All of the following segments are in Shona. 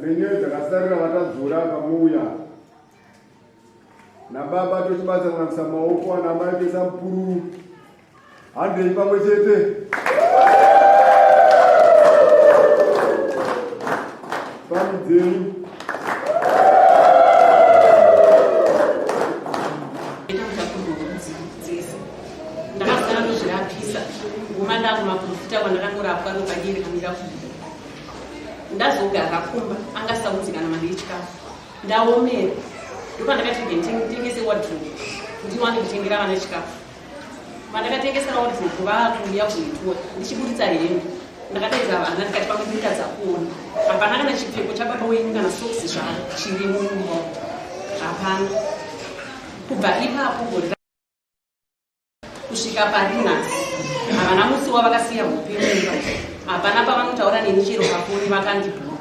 dzenyewe dzakasarira vatadzura pamuya nababa tochibasa kunamisa maoko anamai kuisa mupururu handei pamwe chete pami dzenyu ndakazara kuzvirapisa ngoma ndakumaprofita kwandakangorapwa nokanyeri kamira kuda ndazogara kumba angasaudzikana mari yechikafu ndaomera ndopandakatengese wadrobe kuti wane kutengera vana chikafu vandakatengesera wadrobe vakuuya kuitora ndichiburitsa hembe ndakataidza vana ndikati pamwe ndikadza kuona hapana kana chipfeko chababa wenyu kana soksi zvachirimo mumba hapana kubva ipapo gorira kusvika parinasi havana musi wavakasiya hope mumba hapana pavanotaura neni chero pafoni vakandibhuka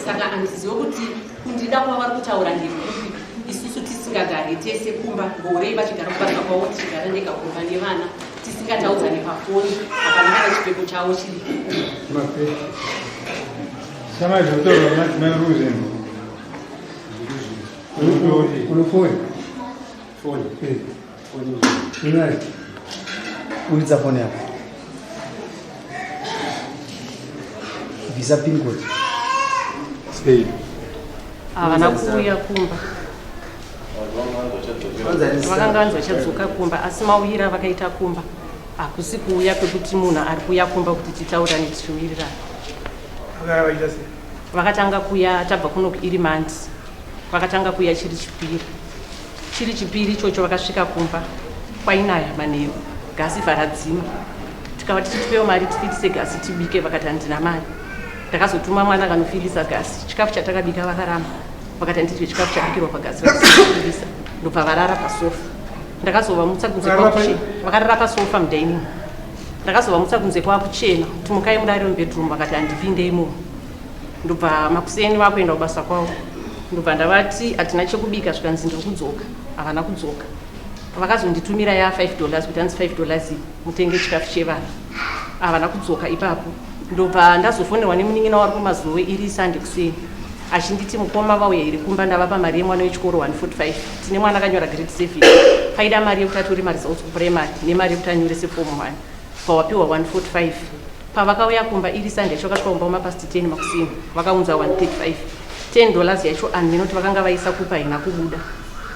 saka handizive kuti kundida kuva vari kutaura ndekupi isusu tisingagari tese kumba ngorei vachigara kubasa kwavo tichigara ndega kumba nevana tisingataudzane pafoni hapana kana chipfeko chavo chiri Ulitsa phone yako. Visa pin code. Stay. Havana kuuya kumba. Vakanga vanzvachadzoka kumba asi mauyira vakaita kumba. Hakusi kuuya kwekuti munhu ari kuuya kumba kuti titaurane tichiwirirana. Vakatanga kuuya tabva kuno iri mandi. Vakatanga kuuya chiri chipiri. Chiri chipiri ichocho vakasvika kumba. Kwainaya manheru. Gasi varadzima. Tikavati tipewo mari tifitise gasi tibike vakati handina mari. Ndakazotuma mwana kanofilisa gasi. Chikafu chatakabika vakaramba. Vakati handidye chikafu chabikirwa pagasi vakafilisa. Ndobva varara pasofa. Ndakazovamutsa kunze kwakuchena. Vakarara pasofa mudining. Ndakazovamutsa kunze kwakuchena. Tumukai murare mubedroom vakati handipinde imomo. Ndobva makuseni vakuenda kubasa kwavo. Ndobva ndavati hatina chekubika zvikanzi ndiri kudzoka. Havana kudzoka. Vakazonditumira ya $5 kuti hanzi $5 mutenge chikafu chevana. Havana kudzoka ipapo. Ndobva ndazofonerwa nemunin'ina wari kumazuve iri Sunday kuseni. Achinditi mukoma vauya iri kumba ndavapa mari yemwana wechikoro 145. Tine mwana akanyora grade 7. Paida mari yekuti atore mari dzawo kuprimary nemari yekuti anyorese form 1. Pawapiwa 145. Pavakauya kumba iri Sunday chakasvika kumba mapasti 10 makuseni. Vakaunza 135. $10 yacho anoti vakanga vaisa kupa ina kubuda.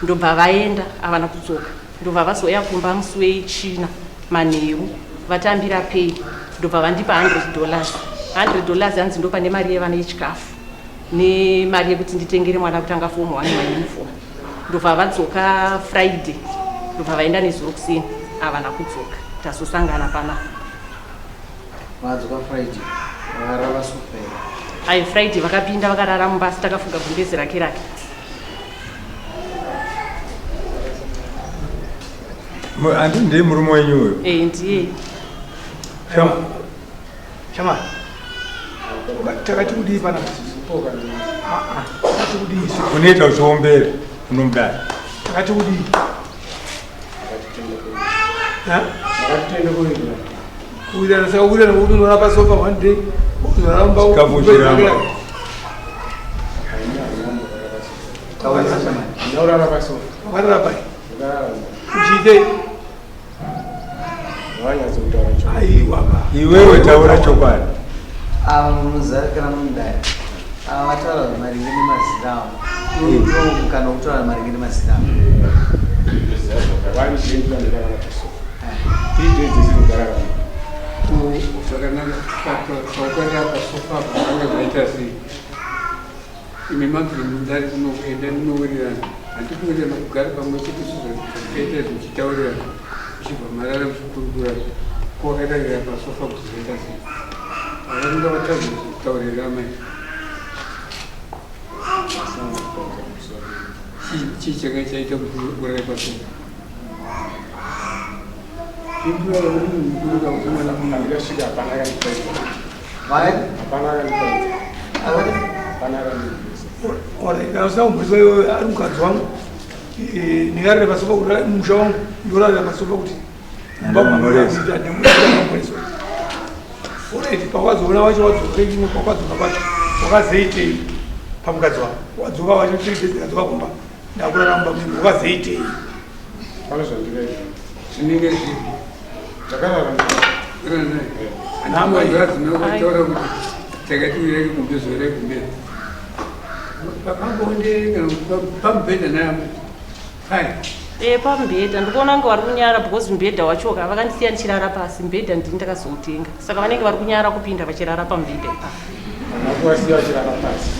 Ndobva vaenda havana kudzoka. Ndobva vazoya kumba musi wechina manheru vatambira pay. Ndobva vandipa $100. $100 hanzi ndo pane mari yevana yechikafu nemari yekuti nditengere mwana kutanga form 1 mauniform. Ndobva vadzoka Friday. Ndobva vaenda nezuro kuseni havana kudzoka. Tazosangana pana. Vadzoka Friday. Vakarara super. Ai Friday vakapinda vakarara mumbasi takafuga gumbezi rake rake. Andi ndiye murume wenyu uyo? Ndiye. Chama. Takati kudi pana poka. Takati kudi. Unoita uchiombere unomudai. Takati kudi. Ha? Makatenda kuenda. Kuida sasa kuida na kudu na pasofa one day. Uzaramba ukavujira. Tawa chama. Ndaura na pasofa. Wala pai. Ujide. Aiwa. Iwewe taura chokwadi. Muzari kana mundai. Vataura maringe nemazita avo. Kana kutaura maringe nemazita avo. Olha, nós não precisamos casal. Negar para só para chão, jogar para só para vamos olhar se já não é isso. Olha, ele para quase uma vez eu tô pegando para quase para azeite. pamukadzi wako wadzoka wachitidzoka kumba ndakuraramba munhu wakazoitei pane zvandireita zvinenge zvipi takararama anamaiadzinotaura kuti takatiurei kumbezorei kumbezi pakambonde pamubhedha nayamo fine pamubhedha ndikuona nga vari kunyara because mubhedha wachoka vakandisiya ndichirara pasi mubhedha ndini ndakazoutenga saka vanenge vari kunyara kupinda vachirara pamubhedha ipapo nakuwasiya vachirara pasi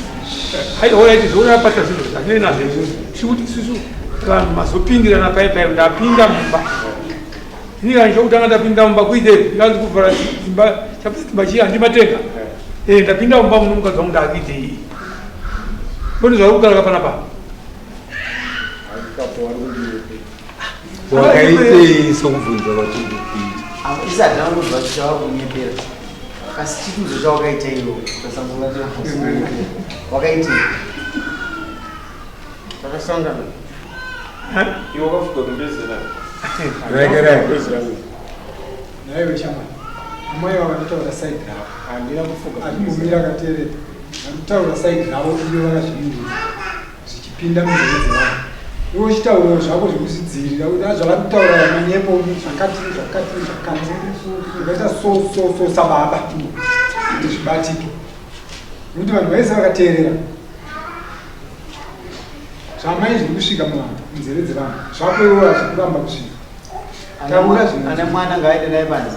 haioraiti zvourapata zvinhu zvatine nazvo tikuti isusu vanhu mazopindirana paipai ndapinda mumba inika ndichokutanga ndapinda mumba kuite ikanzi kuvhara dzimba chii handimatenga ndapinda mumba muno mukadzi wangu ndaakuitei boni zvari kugaraka panapa wakaitei sokubvunza vatindikuita isati anonzwa chichava kunyepera kasi chituzo chawakaiteiwo tasangula wakaitei takasangana iwo kafuka kumbezera naiwe chama amai vakatotaura saidi ravo handina kufuka atimumira akateereta vakutaura saidi ravo iyo vakazvimirira zvichipinda munzeve dzevanhu iwo uchitaurawo zvako zvekuzvidzivirira kuti azvakataura manyepo zvakati zvakaita so sababa kuti zvibatike nokuti vanhu vaise vakateerera zvamai zviri kusvika munzeve dzevanhu zvako iwo hazvikuramba kusvika ane mwana ngaaende naye panze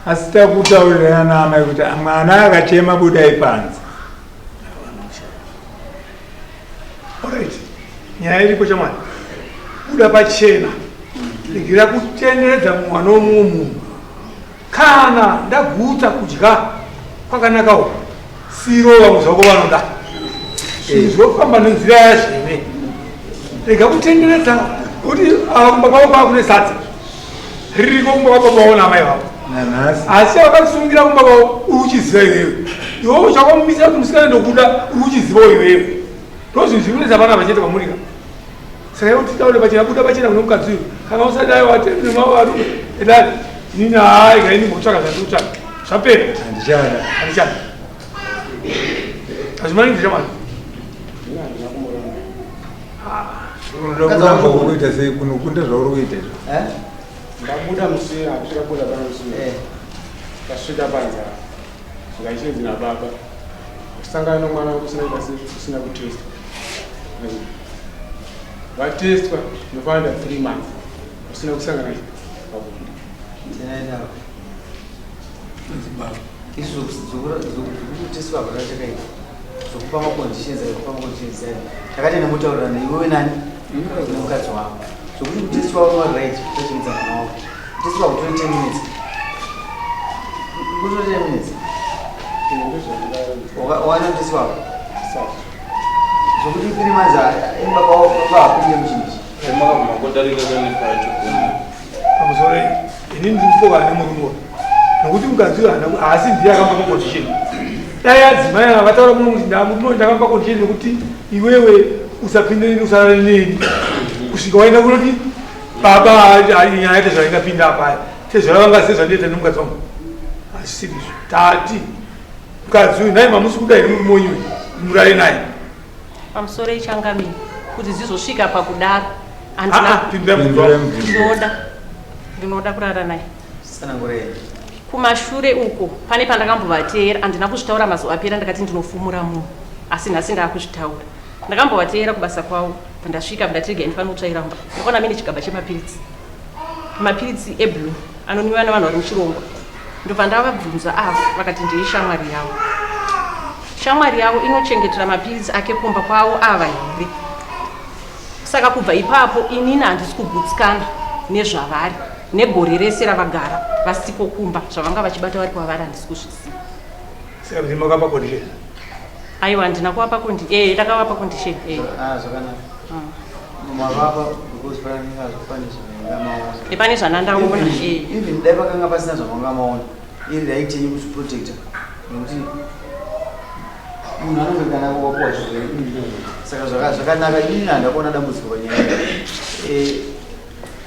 asi takutaurira naamai kuti mwana akachema budai panze alright nyaya iripo chamwana buda pachena regira kutenderedza mwana womumwe munhu kana ndaguta kudya kwakanakawo sirova muzvako vanoda zvinhu zvinofamba nenzira yazvene rega kutenderedza kuti kumba kwavo kwava kune sadza ririko kumba kwababa amai vavo asi vakasungira kumba kwavo uri uchiziva iwewe iwo uchakamumisa kuti musikana ndokuda uri uchizivawo iwewe ndozvinhu zvikunetsa vana vachete pamurika saka iwo titaure pachena buda pachena kuno mukadzi uyu kana usadai watemavarume edai nini hai gaini ngotsvaka zvandiutsvaka zvapera handichada hazvimaningiri chamwana unoda kuramba kuita sei kunokunda zvauri kuita izvo ndabuda musiri akusvika buda pana musiri tasvika panza zvikachinzi nababa kusangana nomwana kusina kusina kutesta vatestwa nofanira 3 months usina kusangana izvokuteswa vakachakaita zvokupa maconditions aikupa maconditions ayo takati nemutaurirana iwewe nani nemukadzi wako zvokuti kuteswa unorit kutochengedza mwana wako kuteswa kutore 10 minutes kutore 10 minutes wawana kuteswa wako zvokuti 3 months embaba wako apinde muchinji pamusoro ini ndikupokana nemurume nokuti mukadzi haasi ndiye akamba macondition dai adzimai avataura muno kuti ndamurume ndakamba condition nekuti iwewe usapinde nini usarare neni kusvika waenda kunoti baba nyaya yaita zvaingapinda apaya sezvaravanga sezvandiita nemukadzi wangu asisirizvo tati mukadzi uyu nai mamusi kudai nemurume wenyuwe murare naye pamusoro ichangamini kuti zizosvika pakudaro ndinoda kurara naye kumashure uko pane pandakambovateera handina kuzvitaura mazuva apera ndakati ndinofumura munhu asi nhasi ndaakuzvitaura ndakambovateera kubasa kwavo pandasvika ndatirega ndifana kutsvaira mba ndakaona mine chigaba chemapiritsi mapiritsi eblue anonwiwa nevanhu vari muchirongwa ndopandavabvunza avo vakati ndiri shamwari yavo shamwari yavo inochengetera mapiritsi ake kumba kwavo ava here saka kubva ipapo inini handisi kugutsikana nezvavari negore rese ravagara vasiko kumba zvavanga vachibata vari kwavari handisi kuzvisiya saka kuti makapa condition aiwa handina kuvapa ndakavapa condition pane zvanandaona even dai pakanga pasina zvamangamaona iri daitenyi kuzviprotecta nekuti munhu anenge kana wapuwa zvirwere saka zvakanaka inini handakuona dambudziko panyaya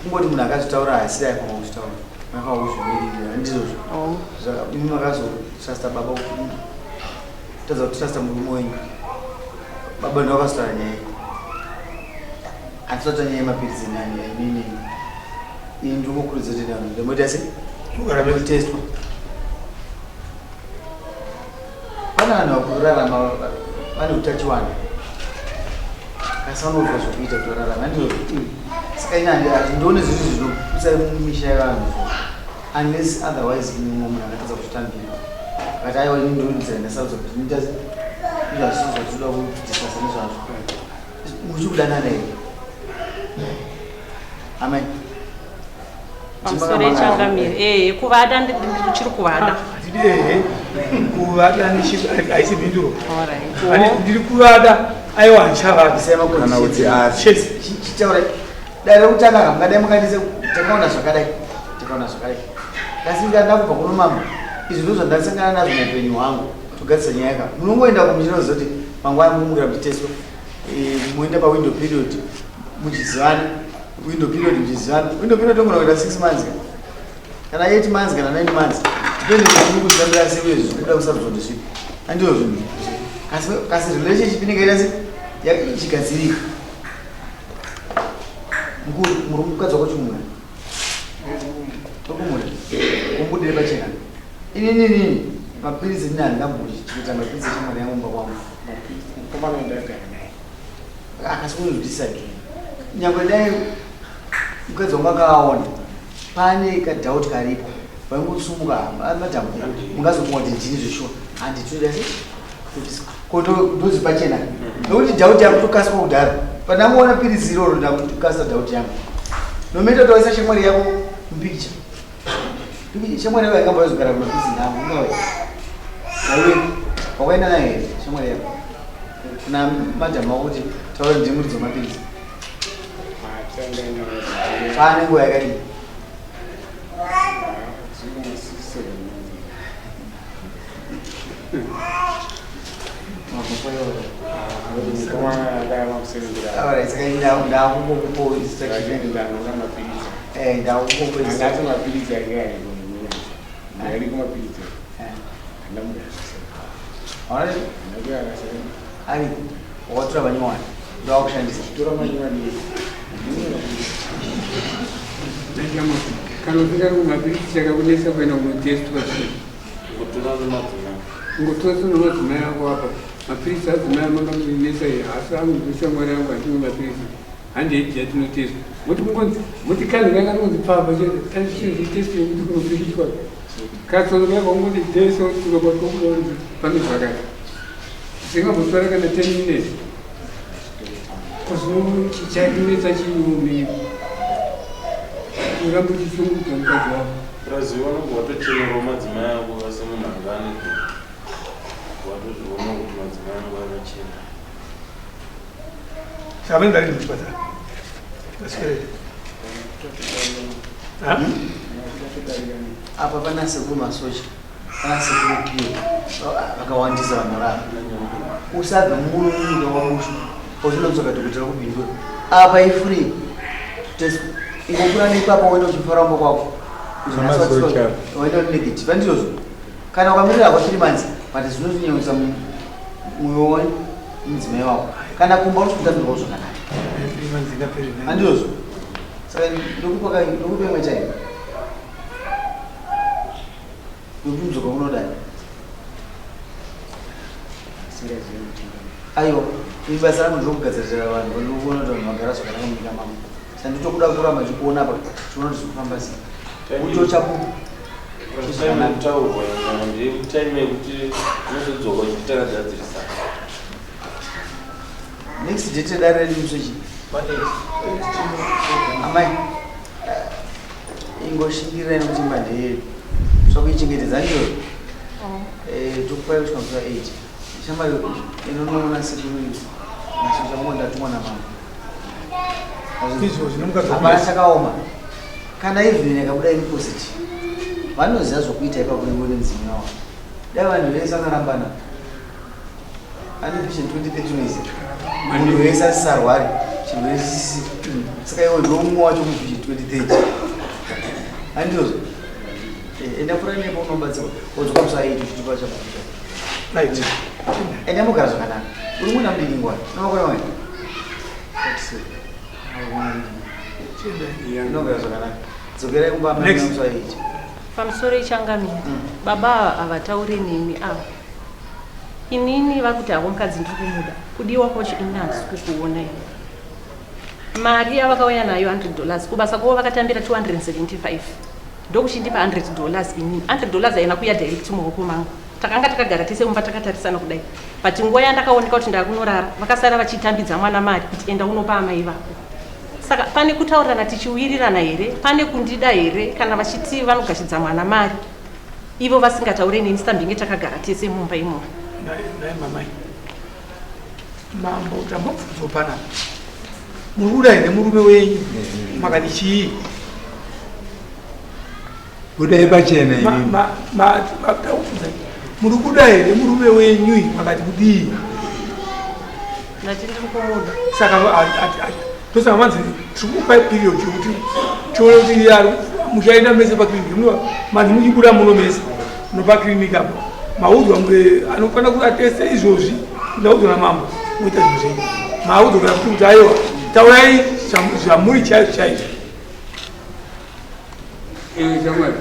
kungoti munhu akazvitaura hasi aifana kuzvitaura makava kuzvimirira ndizvozvo imi makazotrasta baba tadza kutrasta murume wenyu baba ndo akasitara nyaya atisata nyaya mapirizi nini iyi ndikukurudzira kuti vanhu ndemoita se ukaramekutestwa pana vanhu vakurarama vane utachiwana asi vanobva zvokuita kutorarama saka ina handindione zvinhu zvinoputsa mumisha yevanhu unless otherwise mumwe munhu anatadza kutotambira akati aiwa ini ndonzira ndasaudza kuti ndinoita izvazvo zvatoda kudisasa nezvazvo muchi kudanana here amen pamusoro echangamire kuvada ndichiri kuvada kuvada haisi mhinduro ndiri kuvada aiwa ndichavachichitaura dare kutanga kamungadai mukandise takaona zvakadai asi ndandakubva kuno mama izvi ndo zvandasangana nazvo muupenyu hwangu togadzisa nyaya yaka munongoenda kumuchinoziva kuti manguva mumukira muchiteswa moenda pawindo period muchizivana window period tongona kuita 6 months kana 8 months kana 9 months depende kuti kuzambira sei izvi kuda kusabvonde svipi andiyo zvinhu kasi relationship inenge ita sei ichigadzirika muri mukadzi wakochimura tokumura kumbudire pachena inini mapirizi nini handingamburi chikuita mapirizi echamwari yangu mba kwangu akasi kunozvidisagi nyangwe dai mukadzi wangu akaona pane kadhauti karipo vaingosumuka madhamu mungazokuwa kuti ndini zveshuwa handitoda se ndozi pachena nokuti dhauti yangu tokaswa kudhara pandangoona pirizi iroro ndakukasa dhauti yangu nomeita toisa shamwari yako mupikicha shamwari yako yakamba yozogara kumapirizi ndangu ungawe aiwe wakaenda nayo here shamwari yako kuna madhamu ako kuti taura ndimuridzo mapirizi pane nguva yakadii wakatora manyuwani ndowakushandisa kana ufika kumapirisi chakakunesa kuenda kunotestwa ngotora madzimai ako apa mapirisi adzimai amangamunesa asi anguishamwari yangu hatimwe mapirisi handiedi yatinotestwa moti kanzi kanga nonzi papa tanditesti yekuti kunopirishwa katsono kakangoti teso tikabatwakudakuti pane zvakati zvingambotora kana 10 minutes kozino chakunetsa chinyumi urambochisunguka mukadzi wako uraziva noku watochenerwa madzimai ako asi munhu anga ane watozviona kuti madzimai angu akachena saka ndari muchipatara apa pana sekuru masocha pana sekuru piyo vakawandisa vanorara usabva munyika wamusha ozvinonzoka dhokotera kupindura apa ifree ingokura neipapa waenda uchifara mbo kwako waenda negative andizvozvo kana ukamirira kwa 3 months but zvinozvinyanyisa mwoyo mudzimai wako kana kumba uchikutambirwawo zvakanaka andizvozvo saka ndokupa imwe chaiyo nokuti mudzoka unodai aiwa ibasa rangu ndokugadzirira vanhu ndikuona kuti vanhu vagara zvakanaka munyika mamo sanditokuda kuramba chikuona apa chiona kuti zvikufamba sei uto chapo taurwa nditaime yekuti unozodzoka uchitakagadzirisa next date dare redu musochi amai ingoshingirira nokuti mbande yedu svakuichengetedza ndiyo tokupai kusvika kuva 8 shamba inonoona sekuru nasochamungo ndatumwa namama hapana chakaoma kana even yakabuda iripositi vanoziva zvokuita ipapo nengone mdzimai wavo dai vanhu vese vakarambana ane vision 2030 wese munhu wese asisarwari chirwere chisisi saka iwe ndomumwe wacho muvision 2030 handizvo enda fura nepo unobatsirwa wodzoka musa 8 uchitipa chakuita Right. Ene Anogara zvakanaka. Uri muna mudiningwa. Namakore wangu. Anogara zvakanaka. Dzokerai kumba mai Muswahili. Pamusoro ichangamira. Baba avataure nemi avo. Inini vakuti havo mukadzi ndiri kumuda. Kudiwa kwacho inasi kukuona ini. Mari yavakauya nayo $100 kubasa kwavo vakatambira 275. Ndokuchindipa $100 inini. $100 haina kuya direct mumaoko mangu. Takanga takagara tese mumba takatarisana kudai. But nguva yandakaoneka kuti ndakunorara vakasara vachitambidza mwana mari kuti enda unopa amai vako. Saka pane kutaurirana tichiwirirana here, pane kundida here kana vachiti vanogashidza mwana mari. Ivo vasingataure neni sitambinge takagara tese mumba imomo. Naye mamai. Mambo tambopfudzo pana. Muruda here murume wenyu. Makati chii? Kudai pachena ini. Muri kuda here murume wenyu makati kudii? Ndati ndiri kumuda. Saka tosaka manzi tikupa period yokuti tione kuti yaro muchaenda mese pakiriniki manzi muchibuda muno mese munopa kiriniki apo maudzwa mwe anofana kuti ateste izvozvi ndaudzwa namambo muita zvinhu zvenyu maudzwa kana kuti aiwa taurai zvamuri chaizvo chaizvo. Shamwari,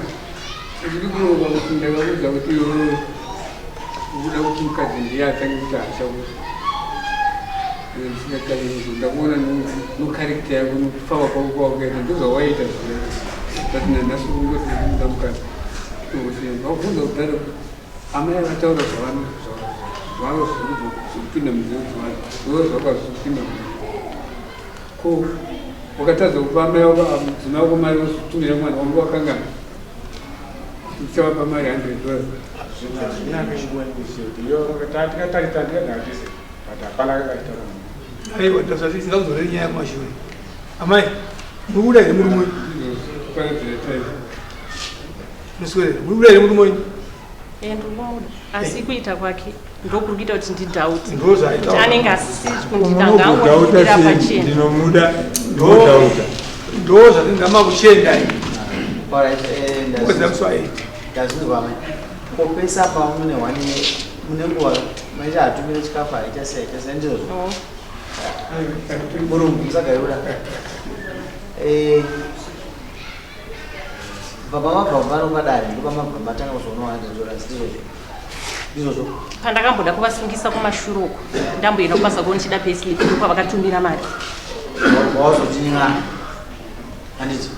ndiri kunoba kuti ndakaudza kuti uda kuti mukadzi ndiye atange kuti ashauri. Ndakuona nokarikita yako nokufava kwako kwawakaita ndozvawaita but nanhasi ungoti ndamuda mukadzi vakubvunza kudhara amai akataura zvavo zvokupinda munzeve zvavo zvakazopinda ko wakatadza kupa amai vako mudzimai wako mari wozotumira mwana wangu wakangana uchavapa mari $100 aiwa ndasasingazore nyaya yamashure amai muruda here muri mwenyu muswere muruda here muri mwenyu Ndikumuda asi kuita kwake ndokuri kuita kuti ndidhauti ndozvaita anenge asisi kunditanga angoira pachena Ndinomuda ndodauta. ndozvatindama kuchenda Alright, Muswahili ndazvinzwa mai. Kopesa pamune mune nguva maita atumire chikafu aichasiya ndizvo. Murungu musagairura. Baba vabva vanopadare ndopamabva matanga kuzoona $100 ndizvozvo. Pandakamboda kuvasungisa kumashure uko ndamboenda kubasa kuona chida payslip ndipo vakatumira mari. Wazotinga handiti.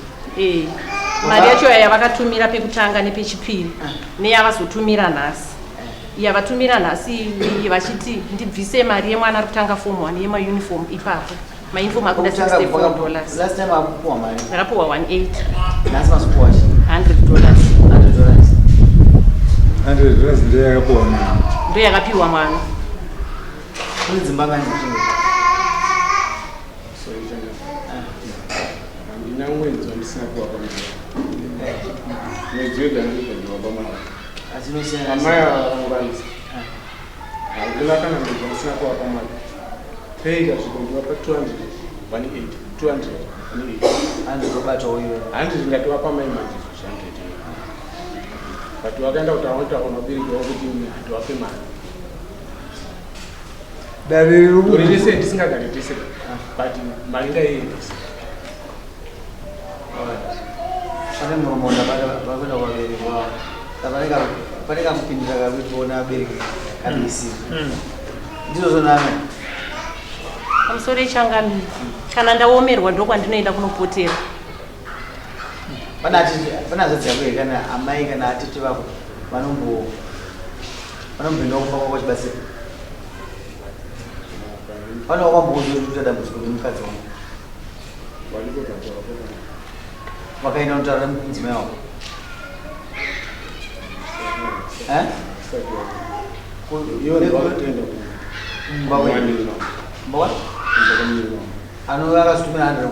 Mari yacho yavakatumira pekutanga nepechipiri neyavazotumira nhasi. Yavatumira nhasi vachiti ndibvise mari yemwana ari kutanga form 1 yemayuniform ipapo. Mauniform akuda $64. Last time akupuwa mari. Ndakapuwa 180. Nhasi masipuwa chi? $100. $100 ndiyo yakapuwa mwana. Ndiyo yakapiwa mwana. Kune dzimba ngani kuchinge? Ndina mwedzi wandisina kuwapa mari. Mwedzi wega ndikuwapa mari. Azinosiyana. Amai avangwanisa. Handina kana mwedzi wandisina kuwapa mari. Payga zvikondiwapa 200, 200. Andizobata uyo. Handi ndingatiwapa mai manje zvishandete. But wakaenda kuti awanta unobereki wako kuti ndiwape mari. Dariri Uri lese ndisingagari tese. But mari ndaiendesa. Pane muromonda vakwenda kwabereki wavo. Pane kamupindira kakuti kuona abereki kabisi. Ndizvo name. Pamusoro ichangamira. Kana ndaomerwa ndokwandinoenda kunopotera. Pane hazodzi yako kana amai kana atete vako vanomboenda kufa kwako chibasira. Pane wakwambokuzoita dambudziko nemukadzi wangu. Wakaenda kutaura nemudzimai wako. Mbawa? Akazotumira $145.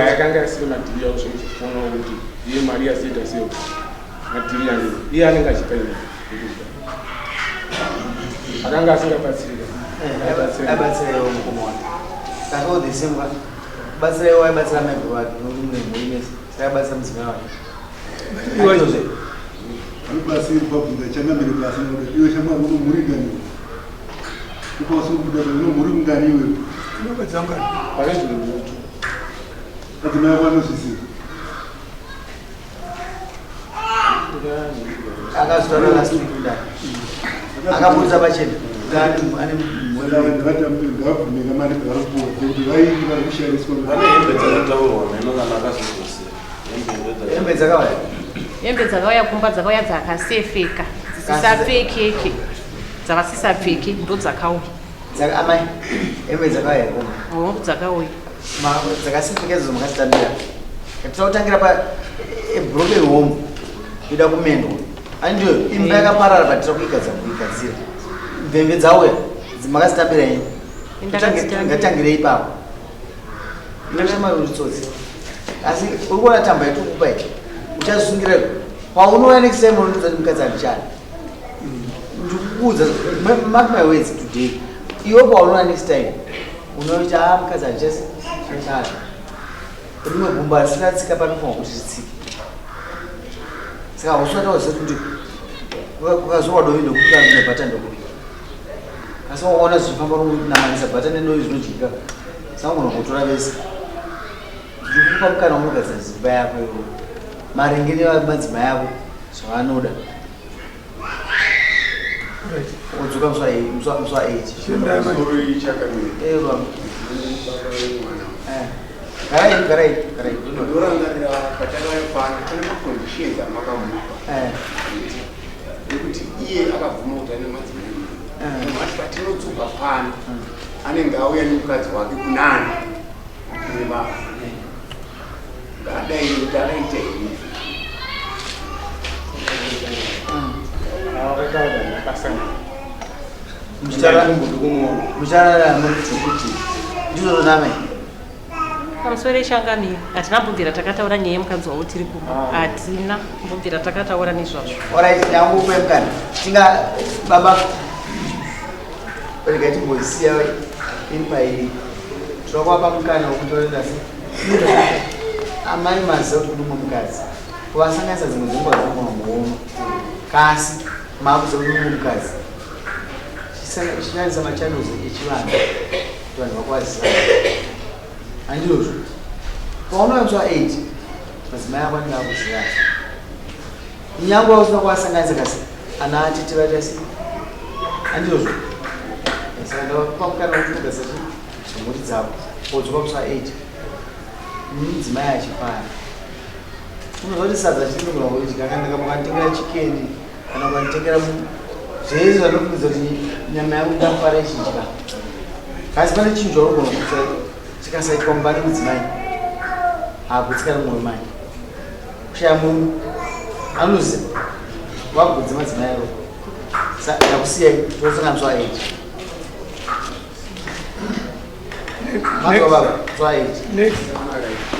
Yakanga isiri madhiri yavo zvekuona kuti iye mari yaziita seyo madhiri yangu iye anenge achipa ine akanga asingabatsirika Abatsira mukoma wake. Kakaudhisimba. Batsira iwe batsira mabhi wake nokuti mune saka batsira mudzimai wake. Basi babunga changa mbere basi no iwe chama muno muri gani. Uko subuda no muri ngani iwe. Inoba dzanga. Pare zvino. Ati na vano sisi. Akazwana last week ndani. Akapurisa pachena. Ngani ane mwela wanda ngavumika mari garapo kuti vaingi vari kushariswa. Vane hembe dzakataurwa meno kana akazozose. hembe dzakawaya. Hembe dzakauya kumba dzakauya dzakasefeka dzisisapfekeke dzavasisapfeki ndo dzakauya Amai hembe dzakawaya kumba. hongu dzakauya Dzakasefeka idzo makazitambira. Tinotangira pa broken home ida kumendo. Andio imba yakaparara patira kuigadzira. Mvembe dzauya makazitambira ine. Ngatangire ipapo. Ndashama rutsotsi. Asi ukuona tamba yekukupa iki. Uchasungira paunoya next time unoudza kuti mukadzi andichani. Ndikuudza mark my words today. Iwe paunoya next time unoita mukadzi andichasi chani. Rimwe gumba risinatsika panofanwa kuti ritsike. Saka usati waziva kuti ukazowa dovi ndokuti kana bhatani ndokuti. Asi waona zvichifamba namanisa bhatani ndovi zvinodyika. Saka unogona kutora vese. Ndikupa mukana unogadzira zimba yako iwe. Maringire madzimai yako zvavanoda. Udzuka muswa 8. Garai. Ndorangarira patakauya pano pane maconditions amakamupa ekuti iye akabvuma kuti ane madzimai mati patinodzoka pano anenge auya nemukadzi wake kunani nebaba ngadai kuti araita ini mucharara kuti ndizonamai pamusoro shangamira hatina mbobvira takataura nyaya yemukadzi wavo tiri kumba hatina mbobvira takataura nezvazvo. Alright, yangupe mukana tinga baba rega timbosiya imba iyi tinokuapa mukana wekutorera amai maziva kuti kudumwa mukadzi kuvasanganisa dzimwe dzenguva dzinomuoma kasi maakuza kuti dumwa mukadzi chishandisa machannels echivanhu kuti vanhu vakwazisa handizvozvo paunoyamuswa 8 madzimai ako anenge akuziva nyange usina kuvasanganisa kasi ana atete vatasi handizvozvo saka ndavakupa mukana wekutogadzira zvimhuri dzavo podzoka kuswa 8 mudzimai achifara unoziva kuti sadza chirinogona kudya kana mukanditengera chikeni kana mukanditengera zvese zvanokuudza kuti nyama yangu ndafara ichidya kasi pane chinhu chaunogona kuisa chikasaitwa mumba nemudzimai haakutsikana mumwe mai kushaya munhu anoziva wagudze madzimai aro ndakusiyai tosanganiswa 8 mazwa baba 8